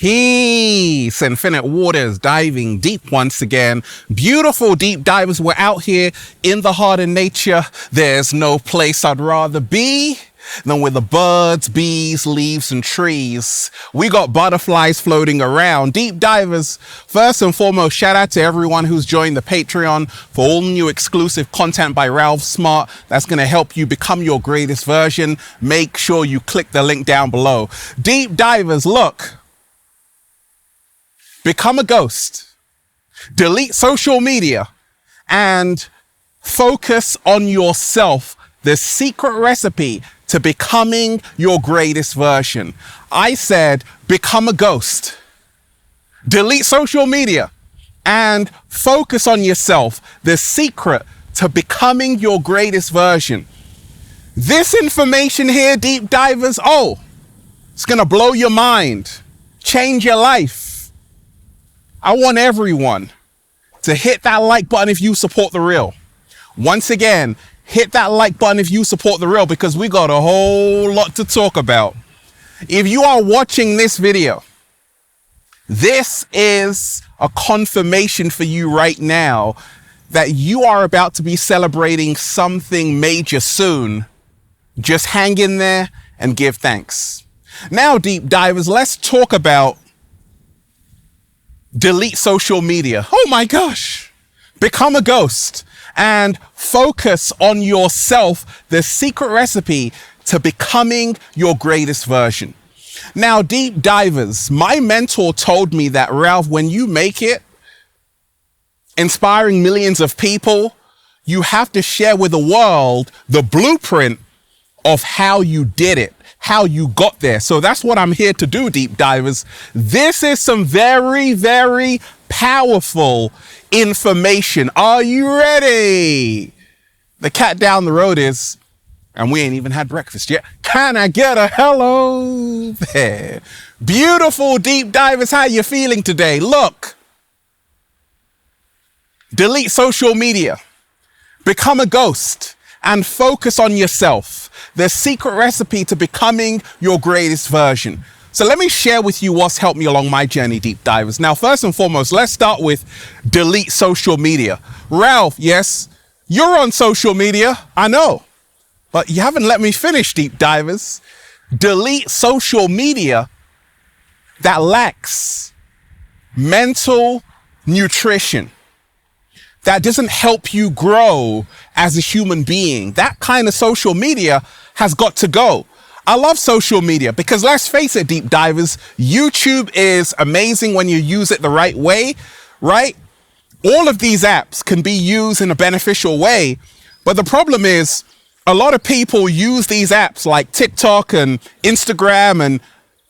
Peace, infinite waters, diving deep once again. Beautiful deep divers, we're out here in the heart of nature. There's no place I'd rather be than with the birds, bees, leaves, and trees. We got butterflies floating around. Deep divers, first and foremost, shout out to everyone who's joined the Patreon for all new exclusive content by Ralph Smart that's going to help you become your greatest version. Make sure you click the link down below. Deep divers, look. Become a ghost, delete social media, and focus on yourself. The secret recipe to becoming your greatest version. I said, become a ghost, delete social media, and focus on yourself. The secret to becoming your greatest version. This information here, deep divers, it's gonna blow your mind, change your life. I want everyone to hit that like button if you support the real. Once again, hit that like button if you support the real, because we got a whole lot to talk about. If you are watching this video, this is a confirmation for you right now that you are about to be celebrating something major soon. Just hang in there and give thanks. Now, deep divers, let's talk about delete social media. Oh my gosh. Become a ghost and focus on yourself. The secret recipe to becoming your greatest version. Now, deep divers, my mentor told me that, Ralph, when you make it, inspiring millions of people, you have to share with the world the blueprint of how you did it, how you got there. So that's what I'm here to do, deep divers. This is some very, very powerful information. Are you ready? The cat down the road is, and we ain't even had breakfast yet. Can I get a hello there? Beautiful deep divers, how you feeling today? Look, delete social media, become a ghost, and focus on yourself. The secret recipe to becoming your greatest version. So let me share with you what's helped me along my journey, deep divers. Now, first and foremost, let's start with delete social media. Ralph, yes, you're on social media, I know, but you haven't let me finish, deep divers. Delete social media that lacks mental nutrition, that doesn't help you grow as a human being. That kind of social media has got to go. I love social media because, let's face it, deep divers, YouTube is amazing when you use it the right way, right? All of these apps can be used in a beneficial way, but the problem is a lot of people use these apps like TikTok and Instagram and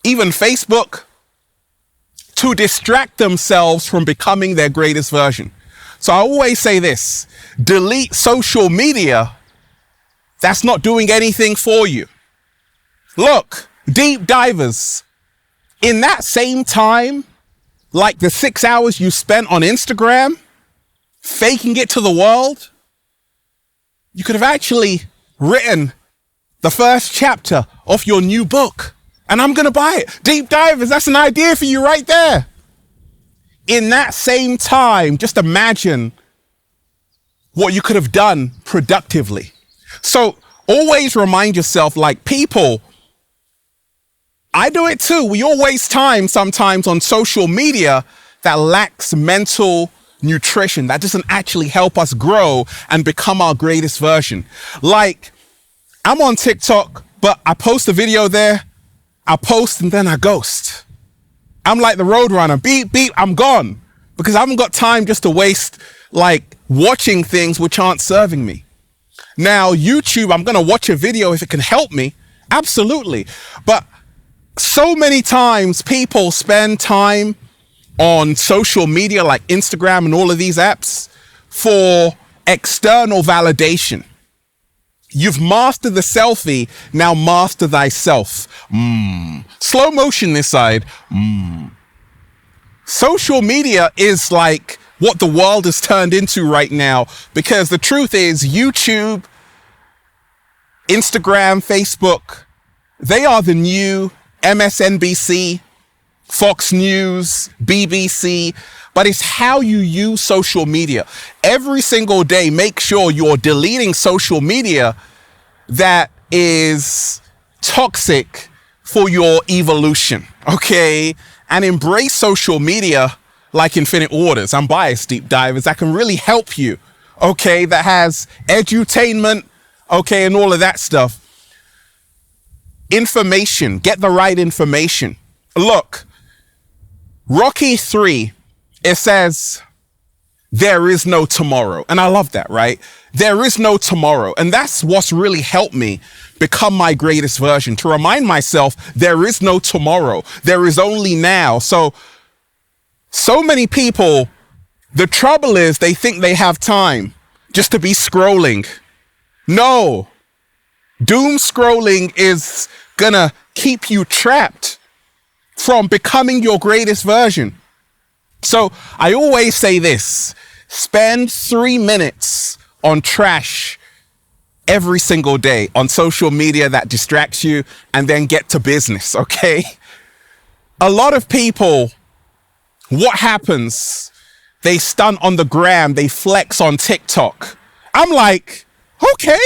even Facebook to distract themselves from becoming their greatest version. So I always say this, delete social media that's not doing anything for you. Look, deep divers, in that same time, like the 6 hours you spent on Instagram, faking it to the world, you could have actually written the first chapter of your new book, and I'm gonna buy it. Deep divers, that's an idea for you right there. In that same time, just imagine what you could have done productively. So always remind yourself, like, people, I do it too. We all waste time sometimes on social media that lacks mental nutrition, that doesn't actually help us grow and become our greatest version. Like, I'm on TikTok, but I post a video there, I post and then I ghost. I'm like the road runner, beep, beep, I'm gone. Because I haven't got time just to waste, like, watching things which aren't serving me. Now, YouTube, I'm gonna watch a video if it can help me, absolutely. But so many times people spend time on social media like Instagram and all of these apps for external validation. You've mastered the selfie, now master thyself. Slow motion this side. Social media is like what the world has turned into right now, because the truth is YouTube, Instagram, Facebook, they are the new MSNBC, Fox News, BBC, but it's how you use social media. Every single day, make sure you're deleting social media that is toxic for your evolution, okay? And embrace social media like infinite waters. I'm biased, deep divers, that can really help you, okay? That has edutainment, okay, and all of that stuff. Information, get the right information. Look, Rocky 3, it says, there is no tomorrow. And I love that, right? There is no tomorrow. And that's what's really helped me become my greatest version, to remind myself there is no tomorrow. There is only now. So many people, the trouble is they think they have time just to be scrolling. No, doom scrolling is gonna keep you trapped from becoming your greatest version. So I always say this, spend 3 minutes on trash every single day on social media that distracts you, and then get to business, okay? A lot of people, what happens? They stunt on the gram, they flex on TikTok. I'm like, okay,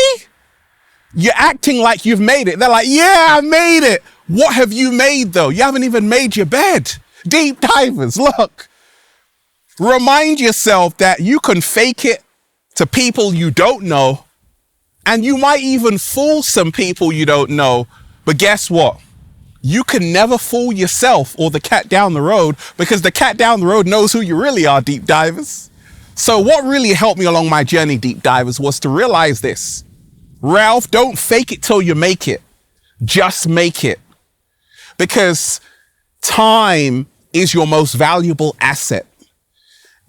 you're acting like you've made it. They're like, yeah, I made it. What have you made though? You haven't even made your bed. Deep divers, look. Remind yourself that you can fake it to people you don't know, and you might even fool some people you don't know. But guess what? You can never fool yourself or the cat down the road, because the cat down the road knows who you really are, deep divers. So what really helped me along my journey, deep divers, was to realize this. Ralph, don't fake it till you make it. Just make it. Because time is your most valuable asset.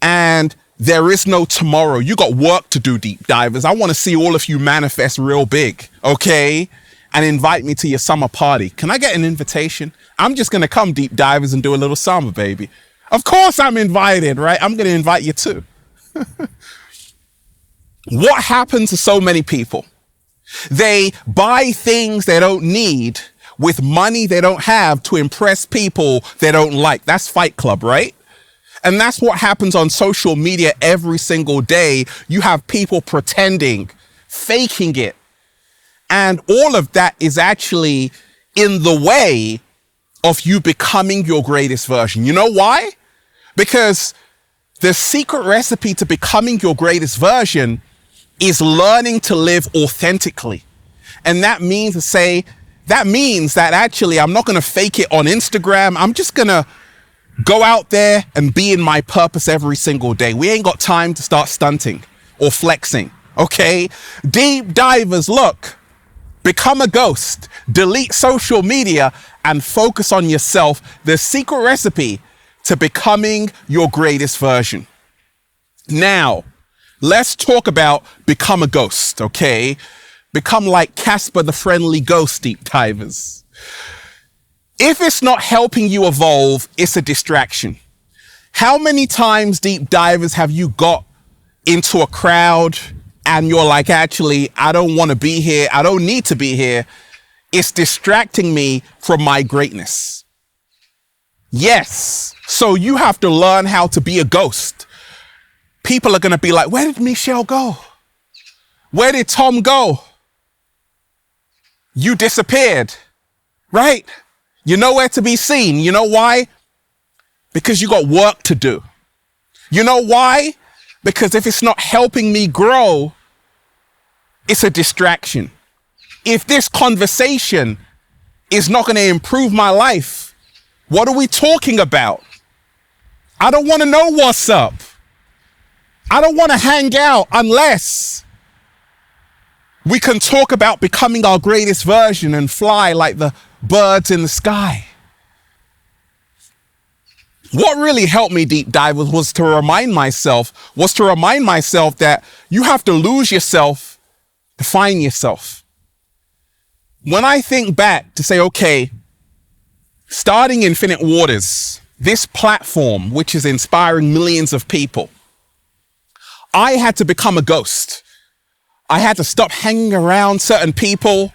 And there is no tomorrow. You got work to do, deep divers. I want to see all of you manifest real big, okay? And invite me to your summer party. Can I get an invitation? I'm just going to come, deep divers, and do a little summer, baby. Of course I'm invited, right? I'm going to invite you too. What happens to so many people? They buy things they don't need with money they don't have to impress people they don't like. That's Fight Club, right? And that's what happens on social media every single day. You have people pretending, faking it. And all of that is actually in the way of you becoming your greatest version. You know why? Because the secret recipe to becoming your greatest version is learning to live authentically. And that means that actually I'm not going to fake it on Instagram. I'm just going to go out there and be in my purpose every single day. We ain't got time to start stunting or flexing, okay? Deep divers, look, become a ghost, delete social media, and focus on yourself. The secret recipe to becoming your greatest version. Now, let's talk about become a ghost, okay? Become like Casper the Friendly Ghost, deep divers. If it's not helping you evolve, it's a distraction. How many times, deep divers, have you got into a crowd and you're like, actually, I don't want to be here. I don't need to be here. It's distracting me from my greatness. Yes. So you have to learn how to be a ghost. People are going to be like, where did Michelle go? Where did Tom go? You disappeared, right? You're nowhere to be seen. You know why? Because you got work to do. You know why? Because if it's not helping me grow, it's a distraction. If this conversation is not going to improve my life, what are we talking about? I don't want to know what's up. I don't want to hang out unless we can talk about becoming our greatest version and fly like the birds in the sky. What really helped me, deep divers, was to remind myself that you have to lose yourself to find yourself. When I think back to say, okay, starting Infinite Waters, this platform, which is inspiring millions of people, I had to become a ghost. I had to stop hanging around certain people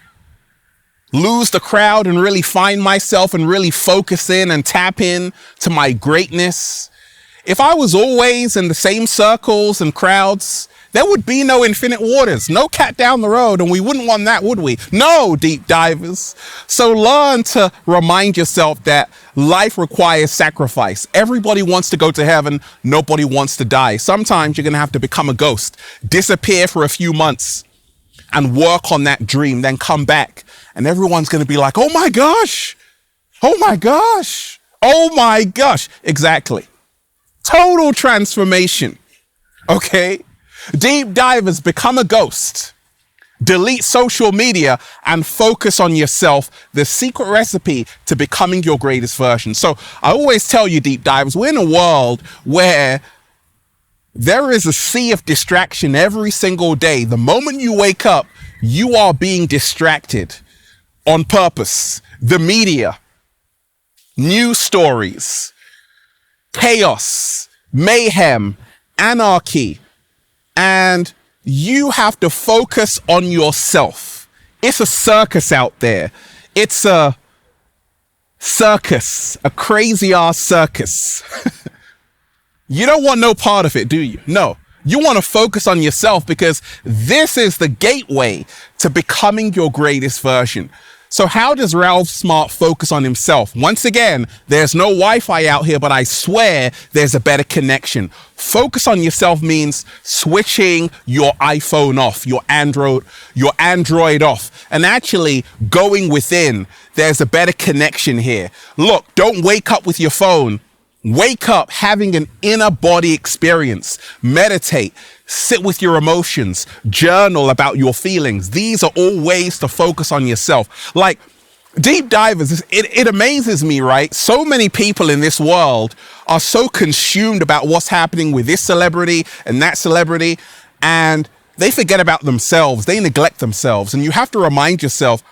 lose the crowd and really find myself and really focus in and tap in to my greatness. If I was always in the same circles and crowds, there would be no infinite waters, no cat down the road, and we wouldn't want that, would we? No, deep divers. So learn to remind yourself that life requires sacrifice. Everybody wants to go to heaven. Nobody wants to die. Sometimes you're going to have to become a ghost, disappear for a few months and work on that dream, then come back. And everyone's going to be like, oh my gosh, oh my gosh, oh my gosh. Exactly. Total transformation. Okay. Deep divers, become a ghost. Delete social media and focus on yourself. The secret recipe to becoming your greatest version. So I always tell you, deep divers, we're in a world where there is a sea of distraction every single day. The moment you wake up, you are being distracted on purpose. The media, news stories, chaos, mayhem, anarchy, and you have to focus on yourself. It's a circus out there. It's a circus, a crazy ass circus. You don't want no part of it, do you? No. You want to focus on yourself because this is the gateway to becoming your greatest version. So how does Ralph Smart focus on himself? Once again, there's no Wi-Fi out here, but I swear there's a better connection. Focus on yourself means switching your iPhone off, your Android off, and actually going within. There's a better connection here. Look, don't wake up with your phone. Wake up having an inner body experience. Meditate, sit with your emotions, journal about your feelings. These are all ways to focus on yourself. Like deep divers, it amazes me, right? So many people in this world are so consumed about what's happening with this celebrity and that celebrity, and they forget about themselves. They neglect themselves. And you have to remind yourself,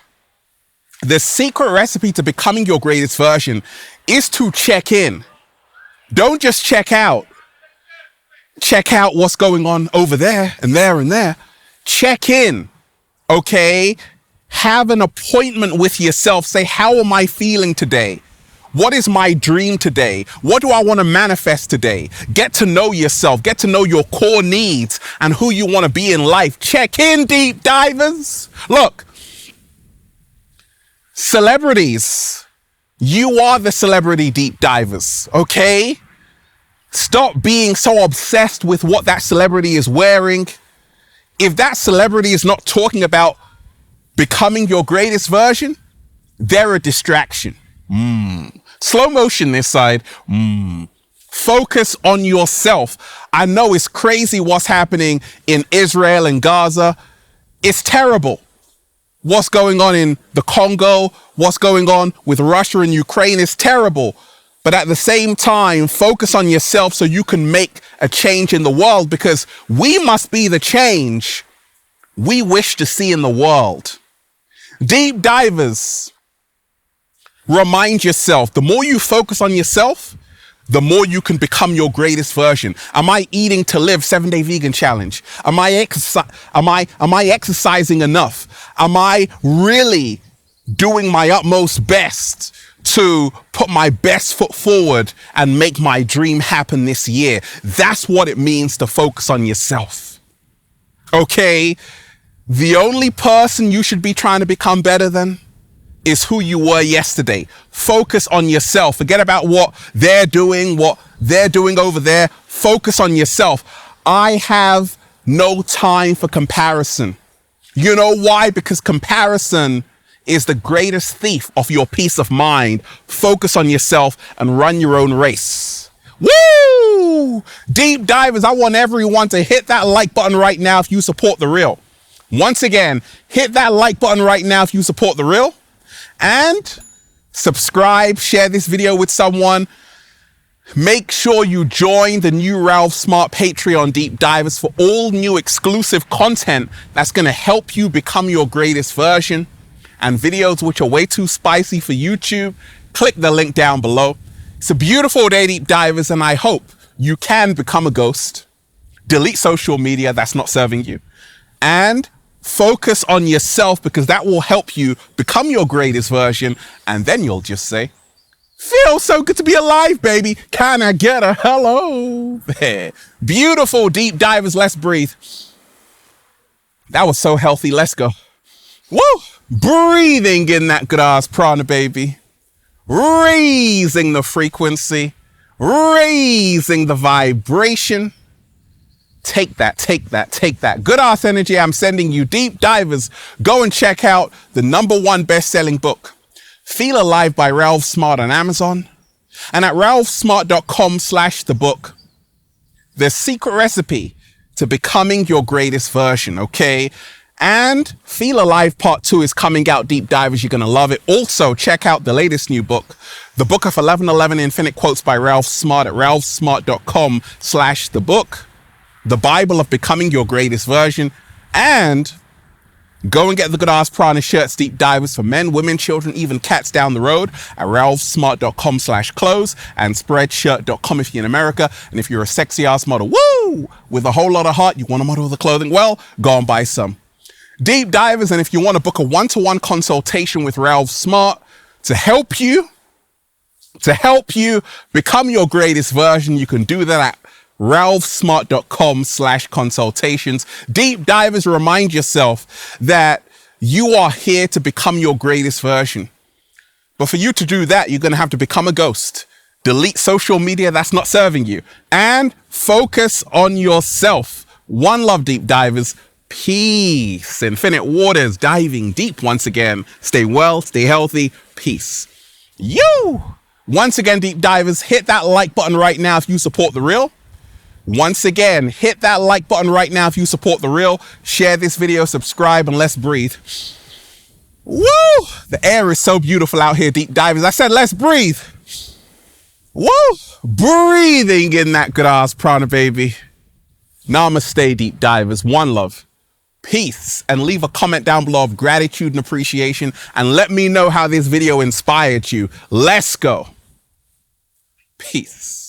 the secret recipe to becoming your greatest version is to check in. Don't just check out. Check out what's going on over there and there and there. Check in, okay? Have an appointment with yourself. Say, how am I feeling today? What is my dream today? What do I want to manifest today? Get to know yourself. Get to know your core needs and who you want to be in life. Check in, deep divers. Look, celebrities, you are the celebrity deep divers, okay? Stop being so obsessed with what that celebrity is wearing. If that celebrity is not talking about becoming your greatest version, they're a distraction. Slow motion this side. Focus on yourself. I know it's crazy what's happening in Israel and Gaza. It's terrible. What's going on in the Congo, what's going on with Russia and Ukraine is terrible. But at the same time, focus on yourself so you can make a change in the world, because we must be the change we wish to see in the world. Deep divers, remind yourself, the more you focus on yourself, the more you can become your greatest version. Am I eating to live 7-day vegan challenge? Am I exercising enough? Am I really doing my utmost best to put my best foot forward and make my dream happen this year? That's what it means to focus on yourself. Okay? The only person you should be trying to become better than is who you were yesterday. Focus on yourself. Forget about what they're doing over there. Focus on yourself. I have no time for comparison. You know why? Because comparison is the greatest thief of your peace of mind. Focus on yourself and run your own race. Woo! Deep divers, I want everyone to hit that like button right now if you support the real. Once again, hit that like button right now if you support the real. And subscribe, share this video with someone. Make sure you join the new Ralph Smart Patreon Deep Divers for all new exclusive content that's going to help you become your greatest version. And videos which are way too spicy for YouTube, click the link down below. It's a beautiful day, Deep Divers, and I hope you can become a ghost, delete social media that's not serving you, and Focus on yourself, because that will help you become your greatest version. And then you'll just say, feels so good to be alive, baby. Can I get a hello? There. Beautiful deep divers. Let's breathe. That was so healthy. Let's go. Woo! Breathing in that good ass prana, baby. Raising the frequency. Raising the vibration. Take that, take that, take that. Good ass energy. I'm sending you deep divers. Go and check out the #1 best-selling book, Feel Alive by Ralph Smart, on Amazon. And at ralphsmart.com/thebook, there's secret recipe to becoming your greatest version, okay? And Feel Alive Part 2 is coming out, deep divers. You're going to love it. Also, check out the latest new book, The Book of 1111 Infinite Quotes by Ralph Smart, at ralphsmart.com/thebook. The Bible of Becoming Your Greatest Version. And go and get the Good Ass Prana shirts, deep divers, for men, women, children, even cats down the road at ralphsmart.com/clothes and spreadshirt.com if you're in America. And if you're a sexy ass model, woo, with a whole lot of heart, you want to model the clothing, well, go and buy some. Deep divers, and if you want to book a one-to-one consultation with Ralph Smart to help you become your greatest version, you can do that at ralphsmart.com/consultations. Deep divers, remind yourself that you are here to become your greatest version. But for you to do that, you're going to have to become a ghost. Delete social media that's not serving you. And focus on yourself. One love, deep divers. Peace. Infinite waters, diving deep once again. Stay well, stay healthy. Peace. You! Once again, deep divers, hit that like button right now if you support the real. Once again, hit that like button right now if you support the real. Share this video, subscribe, and let's breathe. Woo! The air is so beautiful out here, deep divers. I said, let's breathe. Woo! Breathing in that good ass prana, baby. Namaste, deep divers. One love. Peace. And leave a comment down below of gratitude and appreciation. And let me know how this video inspired you. Let's go. Peace.